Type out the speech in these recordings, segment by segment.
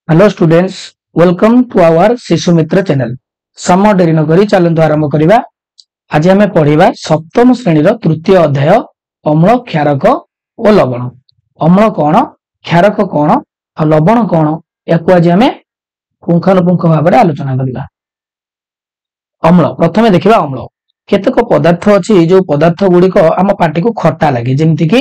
Hello students, welcome to our Shishu Mitra channel. समय dairy नकरी चलतु आरंभ करवा। आज आम पढ़ा सप्तम श्रेणी तृतीय अध्याय अम्ल, क्षारक और लवण। अम्ल कौन, क्षारक कौन और लवण कौन, या आज आम पुंखानुपुंख भाव में आलोचना करवा। अम्ल प्रथम देखा। अम्ल केतक पदार्थ अच्छी जो पदार्थ गुड़िक आम पार्टी को खट्टा लगे, जमीक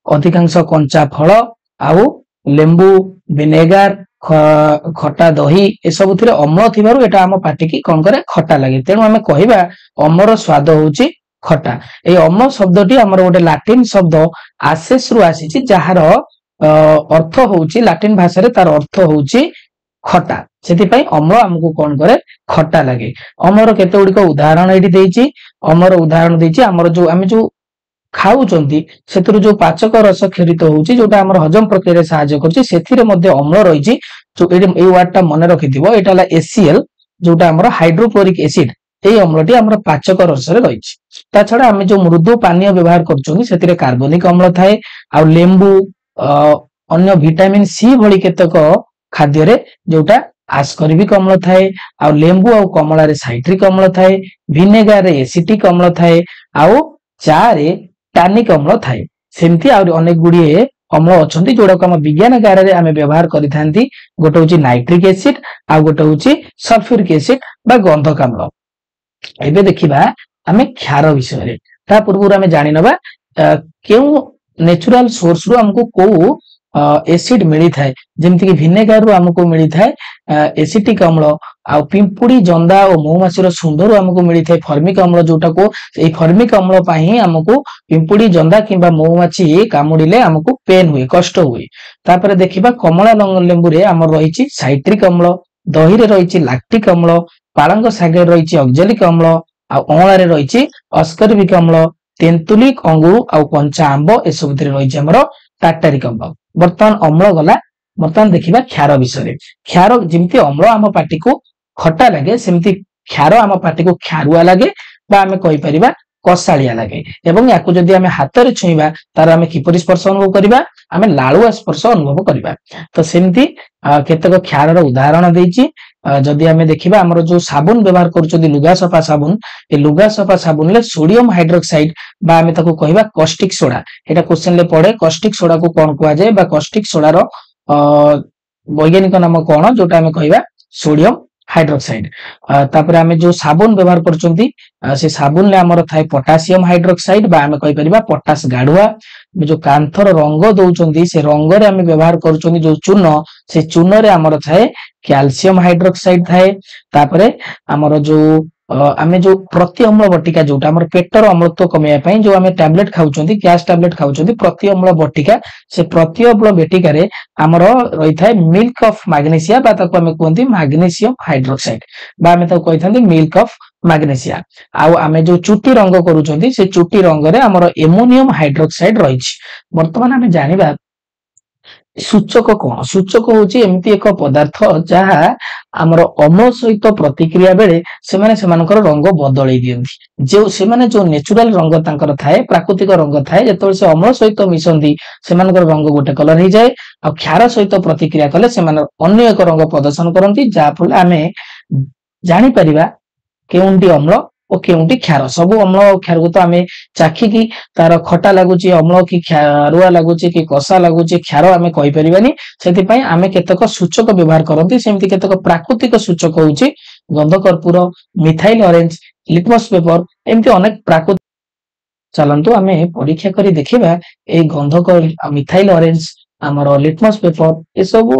अधिकांश कंचा फल आउ लेंबू, विनेगार, खट्टा दही ए सब अम्ल थी आम पार्टी की कौन करे खट्टा लगे। तेणु आम कहवा अम्लर स्वाद होची खट्टा। ये अम्ल शब्दटी आमर गोटे लाटिन शब्द आसेस रु आसी, जार अर्थ होची लाटिन भाषा रे तार अर्थ होची खट्टा। से अम्ल आमको कौन करे खट्टा लगे। अम्लर केते गुड़िक उदाहरण ये देइछि। अम्लर उदाहरण देइछि आमर जो आम जो खाऊचंती सेतुरु जो पाचक रस खेरित होउची, जोटा हमर हजम प्रक्रिया सहायता करछि, सेथिरे मध्ये अम्ल रहिछि। जो ए वर्ड टा मन रखिथिबो, एटा ला HCl, जोटा हमर हाइड्रोक्लोरिक एसिड। ए अम्लटी हमर पाचक रस रे रहिछि। ता छडा हम जो मृदु पानीय व्यवहार करछोनी, सेतिरे कार्बनिक अम्ल थाए, आ लेंबू, अन्य विटामिन सी भली केतक खाद्य रे जोटा आस्कॉर्बिक अम्ल थाए, आ लेंबू आ कमला रे साइट्रिक अम्ल थाए, विनेगार रे एसिटिक अम्ल थाए, आ चा रे टानिक अम्ल थाए। सेमती अनेक गुड़िए अम्ल अच्छी जोड़ा आम विज्ञान गार में आम व्यवहार करी। गोटे हूँ नाइट्रिक एसिड, आ गोटे हूँ सल्फ्यूरिक एसिड बा गंधक अम्ल। एबे देखिबा आम क्षार विषय। ता पूर्व आम जानि नबा केउ नेचुरल सोर्स रु हमको को एसिड मिली थाए, जेमति कि विनेगार रु हमको मिली थाए एसिटिक अम्ल, आ पिंपुड़ी, जंदा और मौमाछीर सुंदर हमको मिली थाए फर्मिक अम्ल, जोटा को ए फर्मिक अम्ल पाही हमको पिंपुड़ी, जंदा किंबा मौमाछी कामुड़िले हमको पेन हुए, कष्ट हुए। तापर देखिबा कमला लेंबू रे हमर रहिछि साइट्रिक अम्ल, दही रे रहिछि लैक्टिक अम्ल, पालंग सागे रहिछि ऑक्जेलिक अम्ल, आ अँला रे रहिछि अस्कॉर्बिक अम्ल, तेंतुली, अंगूर आ कंचा आंब ए सब रे रहिछि हमर टार्टारिक अम्ल। बर्तमान अम्ल गला, बर्तमान देखिबा क्षार विषय। क्षार जेमती अम्ल आम पार्टी को खट्टा लगे, सेमती क्षार आम पार्टी को क्षारुआ लगे, बा आम कहि परिबा कषालिया लगे। एवं याकू जदि आम हाथ रे छुईबा तार आम किपरि स्पर्श अनुभव करिबा, आम लालुआ स्पर्श अनुभव करिबा। तो सेमती केतक क्षारर उदाहरण देइछि। जदि आम देखिबा हमर जो साबुन व्यवहार करूछथि लुगा सफा साबुन, ए लुगा सफा साबुन ले सोडियम हाइड्रोक्साइड बा आम ताको कहिबा कॉस्टिक सोडा। एटा क्वेश्चन ले पड़े, कॉस्टिक सोडा को कोन कुआ जाय बा कॉस्टिक सोडार वैज्ञानिक नाम कोन, जोटा आम कहिबा सोडियम हाइड्रोक्साइड। तापर आम जो साबुन व्यवहार करछथि से साबुन ले हमर थाए पोटासियम हाइड्रोक्साइड बा आम कहि परिबा पोटास गाढ़ुआ। जो कांथर रंग दउछथि से रंग रे आम व्यवहार करछथि जो चूर्ण, से चूर्ण रे हमर थाए कैल्शियम हाइड्रोक्साइड थाए। तापरे हमर जो आमे जो प्रति अम्ल बटिका, जोटा हमर पेटर अम्लत्व कमेया पई जो आमे टैबलेट खाउछथि, गैस टैबलेट खाउछथि, प्रति अम्ल बटिका, से प्रति अम्ल बटिका रे हमर रही थाए मिल्क ऑफ मैग्नीशिया, बा ताको आमे कहंती मैग्नीशियम हाइड्रोक्साइड, बा आमे ताको कहिथांती मिल्क ऑफ मैग्नीशिया। आउ आमे जो चुटी रंग करूछथि से चुटी रंग रे हमर एमोनियम हाइड्रोक्साइड रहिछि। वर्तमान आमे जानिबा सूचक कौन। सूचक होची एमती एक पदार्थ जहा आमर अम्ल सहित प्रतिक्रिया बेले सेमाने सेमानकर रंग बदलै दियंती। जो सेमाने जो नेचुरल रंग तांकर थाए, प्राकृतिक रंग थाए, जेतबे से अम्ल सहित मिसंती सेमानकर रंग गोटे कलर हो जाए। आ क्षार सहित प्रतिक्रिया कले सेमान अन्य एक रंग प्रदर्शन करंती, जा फल आमे जानि परिबा केउंटी अम्ल और केउंटी क्षार। सब अम्ल और क्षार को तो आमे चाखी की तार खट्टा लागुची अम्ल कि क्षारुआ लागुची कि कषा लागुची, क्षार आमे कहि परिबानी। सेति पई आमे केतक सूचक व्यवहार करंती। सेमति केतक प्राकृतिक सूचक होउची गंध कर्पूर, मिथाइल ऑरेंज, लिटमस पेपर, एमति अनेक प्राकृतिक। चलंतु आमे परीक्षा करी देखिबा ए गंधक मिथाइल ऑरेंज हमर लिटमस पेपर ए सब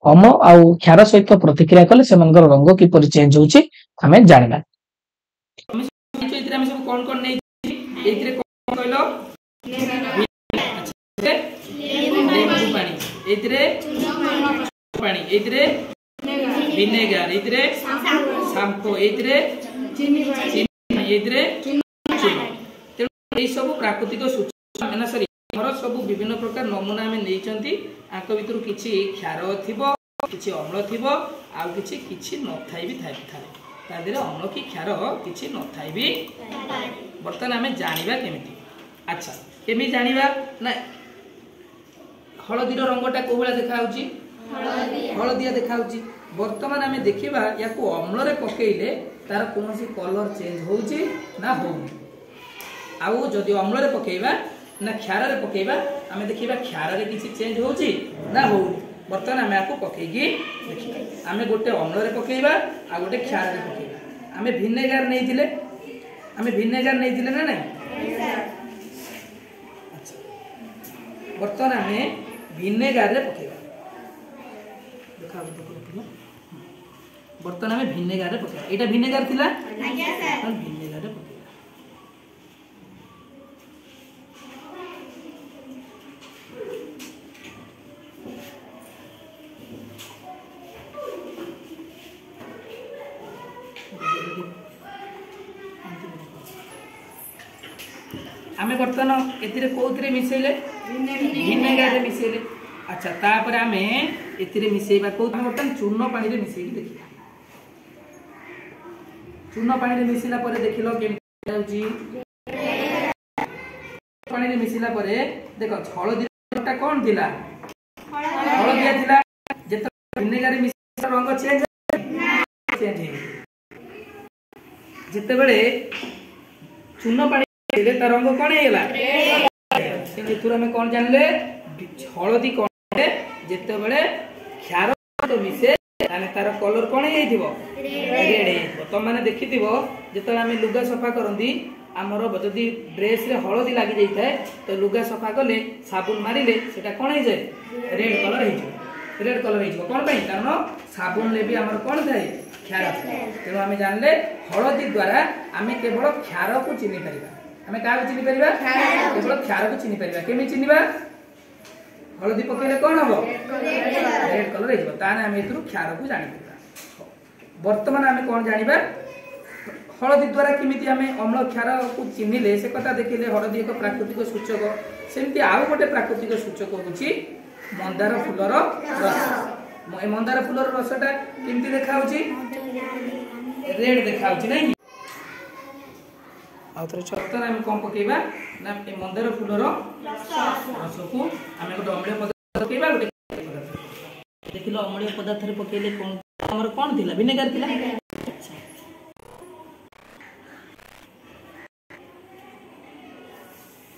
अम्ल आ क्षार सहित प्रतिक्रिया कले सेमानकर रंग किपरि चेंज होउची आमे जानिबा। कौन कौन नहीं एथिरे कौन कहलो लेंबू पानी, एथिरे पानी, एथिरे विनेगार, एथिरे शैम्पू, एथिरे चीनी, एथिरे चूर्ण। तेणु ए सब प्राकृतिक सूचक ना सरी हमर सब विभिन्न प्रकार नमूना हमें नैचंती। आक भितर किछि क्षार थिबो, किछि अम्ल थिबो, आ किछि न थाई भी थाई तादेर अम्ल कि क्षार किछि न थाई भी। बर्तमान आमे जानिबा केमिति। अच्छा केमि जानिबा ना हळदीर रंगटा को भला देखा होउची, हलदिया देखाउची वर्तमान आमे देखिबा याको अम्ल रे पकेइले तार कोनोसी कलर चेंज होउची ना होउनी आउ जदि अम्ल रे पकेइबा ना क्षार रे पकेइबा आमे देखिबा क्षार रे किछि चेंज होउची ना होउनी वर्तमान आमे याको पकेइगी देखिबा आमे गोटे अम्ल रे पकेइबा आ गोटे क्षार रे पकेइबा आमे विनेगार नेइथिले ना नहीं अच्छा वर्तमान आमे विनेगार रे पकेइबा बर्तन आम भिनेगार पकेबा एटा भिनेगार थिला आज्ञा सर भिनेगार पकेबा आमे बर्तन एतिरे कोउतरे मिसेले भिनेगार रे मिसेले अच्छा तापर आमे एतिरे मिसेबा को बर्तन चूर्ण पानी रे मिसेकी देखिबा चूर्ण पानी रे मिसिला परे देखिलो केमि जाउची पानी रे मिसिला परे देखो हळदीटा कोन थिला हळदिया थिला जेत विनेगार रे मिसिला रंग चेंज जेते बेले चूर्ण पानी रे ता रंग कोन हेला से थुरा में कोन जानले हळदी कोन जेते बेले क्षार तो मिसे ताने तार कलर कोन हे थिबो रेड तुम मैंने देखिथिबो जेतले आमे लुगा सफा करंदी हमर जदी ड्रेस रे हळदी लागि जाई थाए तो लुगा सफा करले साबुन मारिले सेटा कोन हे जाय रेड कलर हे कोन पई कारण साबुन ले भी हमर कोन थाए क्षार तेनो आमे जानले हळदी द्वारा आमे केवल क्षार को चिनि परिबा आमे का को चिनि परिबा केवल क्षार को चिनि परिबा केमि चिनिबा हळदी पकेले कोन हबो रेड कलर हे ताने आमे इतरु क्षार को जानि वर्तमान आमे कोन जानिबा हळदी द्वारा किमिति आमे अम्ल क्षार को चिन्हिले से कथा देखिले हळदी एक प्राकृतिक सूचक सेमति आउ गोटे प्राकृतिक सूचक होउची मंदार फूलर रस ए मंदार फूलर रसटा किमिति देखाउची रेड देखाउची नै आउथरे चर्तन आमे कोन पकेबा ना ए मंदार फूलर रस को आमे गोटे अम्लीय पदार्थ पकेबा गोटे देखिलो अम्लीय पदार्थ रे पकेले कोन हमर कोन थिला विनेगार थिला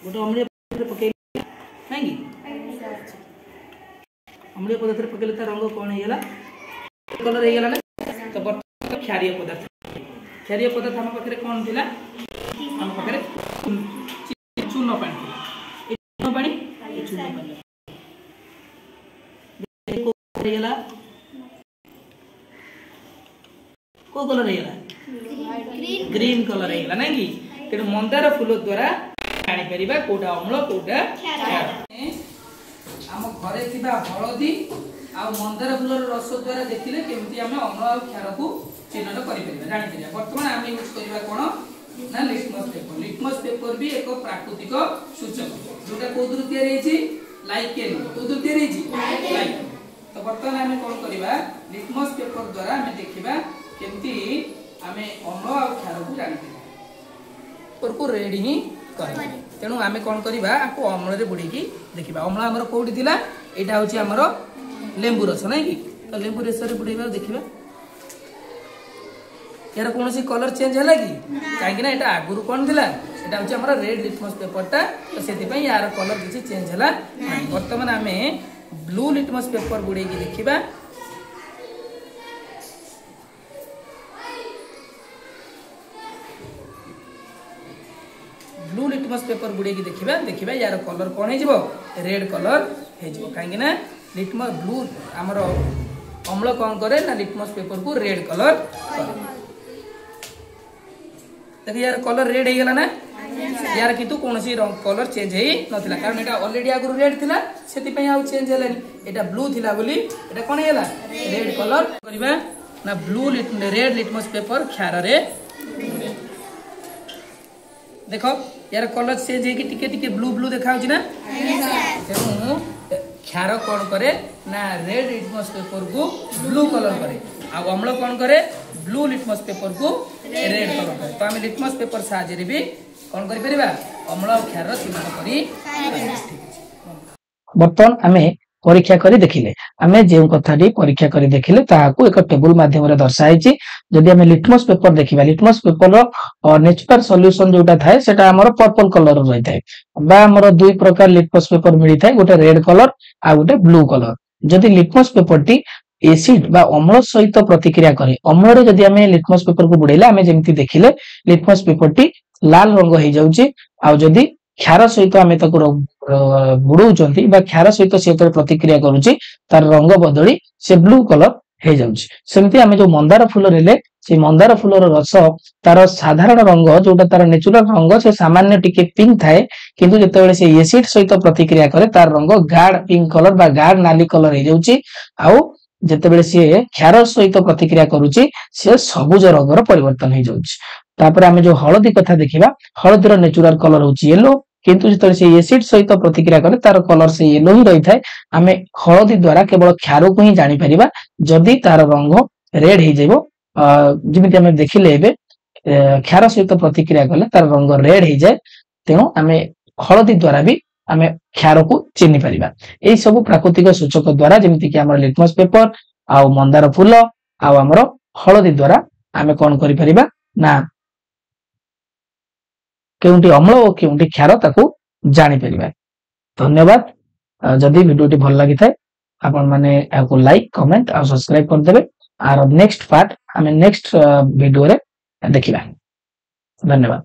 गोटे अम्लीय पदार्थ पकेले नहीं अम्लीय पदार्थ पकेले तार रंग कोन हेला कलर हेला ना तो वर्तमान क्षारीय पदार्थ हम पकरे कोन थिला हम पकरे चूर्ण पानी चूर्ण पानी को हेला को कलर हेला ग्रीन कलर हेला ना कि तेनु मंदार फूल द्वारा जानि परिबा कोटा अम्ल कोटा क्षार हम घरे थिबा हळदी आ मंदार फूलर रस द्वारा देखिले केमति हम अम्ल आ क्षार को चिन्हट करि परिबा जानि परिबा वर्तमान हम यूज करबा कोन ना लिटमस पेपर भी एक प्राकृतिक सूचक जोटा कोदुर तयारी छि लाइकेन कोदुर तयारी छि लाइकेन तो वर्तमान हम कोन करबा लिटमस पेपर द्वारा हम देखिबा केमति आमे अम्ल आ क्षार को जानि पर को रेडी ही करे तेनु आमे कोन करबा आको अम्ल रे बुडी की देखिबा अम्ल हमर कोउडी दिला एटा होची हमर लेंबू रस नै कि तो लेंबू रस रे बुडीबा देखिबा यार कोनोसी कलर चेंज होला कि काहे कि ना एटा आगुरु कोन दिला एटा होची हमर रेड लिटमस पेपर ता तो सेति पई यार कलर किछि चेंज होला वर्तमान आमे ब्लू लिटमस पेपर बुडी की देखिबा ब्लू लिटमस पेपर बुडे की देखिबा यार कलर कोन हे जिवो रेड कलर हे जिवो काहे ना लिटमस ब्लू हमर अम्ल कोन करे ना लिटमस पेपर को रेड कलर करे देख यार कलर रेड हे गेला ना यार किंतु कोनसी रंग कलर चेंज हे नथिला कारण एटा ऑलरेडी आगु रेड थिला सेति पई आउ चेंज हेलानी एटा ब्लू थिला बोली एटा कोन हेला रेड कलर करबा ना ब्लू रेड लिटमस पेपर क्षार रे देखो यार कलर चेंज हे कि टिके टिके ब्लू ब्लू देखाउ छी ना तेनु क्षार कोन करे ना रेड लिटमस पेपर को ब्लू कलर करे आ अम्ल कोन करे ब्लू लिटमस पेपर को रेड कलर करे तो हम लिटमस पेपर साहाय्य रे भी कोन करि परिबा अम्ल और क्षार चिन्हट करी बर्तमान आमे परीक्षा करी देखिले आमे जे कथाटी परीक्षा करी देखिले ताहाकू एक टेबल माध्यम रे दर्शाइछि जदि आमे लिटमस पेपर देखिबा लिटमस पेपर रो नेचुरल सॉल्यूशन जोटा थाए सेटा हमर पर्पल कलर रहि थाए बा हमर दुई प्रकार लिटमस पेपर मिली थाए गोटे रेड कलर आ गोटे ब्लू कलर जदि लिटमस पेपर टी एसिड बा अम्ल सहित प्रतिक्रिया करे अम्ल रे जदि आमे लिटमस पेपर को बुडैला आमे जेमति देखिले लिटमस पेपर टी लाल रंग हे जाउची आ जदि क्षार सहित आमे ताको बुडौचंती बा क्षार सहित से प्रतिक्रिया करूची तार रंग बदली से ब्लू कलर हे जाउची सेमति आमे जो मंदार फूल रेले से मंदार फूलर रस तार साधारण रंग जोटा तार नेचुरल रंग से सामान्य टिके पिंक थाए किंतु जेतेबेले से एसिड सहित प्रतिक्रिया करे तार रंग गाढ़ पिंक कलर बा गाढ़ नाली कलर हे जाउची आ जेतेबेले से क्षार सहित प्रतिक्रिया करूची से सबुज रंगर परिवर्तन हे जाउची तापर आमे जो हळदी कथा देखिबा हळदीर नेचुरल कलर होची येलो किंतु जेतेबेले से एसिड सहित प्रतिक्रिया करे तार कलर से येलो ही रही थाए आमे हळदी द्वारा केवल क्षार को ही जानि परिबा जदी तार रंग रेड हे जेबो जेमिति आमे देखिले एबे क्षार सहित प्रतिक्रिया कले तार रंग रेड हे जाय तेणु आमे हळदी द्वारा भी आमे क्षार को चिन्हि परिबा एई सब प्राकृतिक सूचक द्वारा जेमिति कि हमर लिटमस पेपर आ मंदार फूल आ हमर हळदी द्वारा आमे कोन करि परिबा ना केउंटी अम्ल और केउंटी क्षार ताकू जानि परिबा। धन्यवाद जदि वीडियोटी भल लागि थाए आपण माने आको लाइक कमेंट और सब्सक्राइब कर देबे आर नेक्स्ट पार्ट हमें नेक्स्ट वीडियो रे देखिबा। धन्यवाद।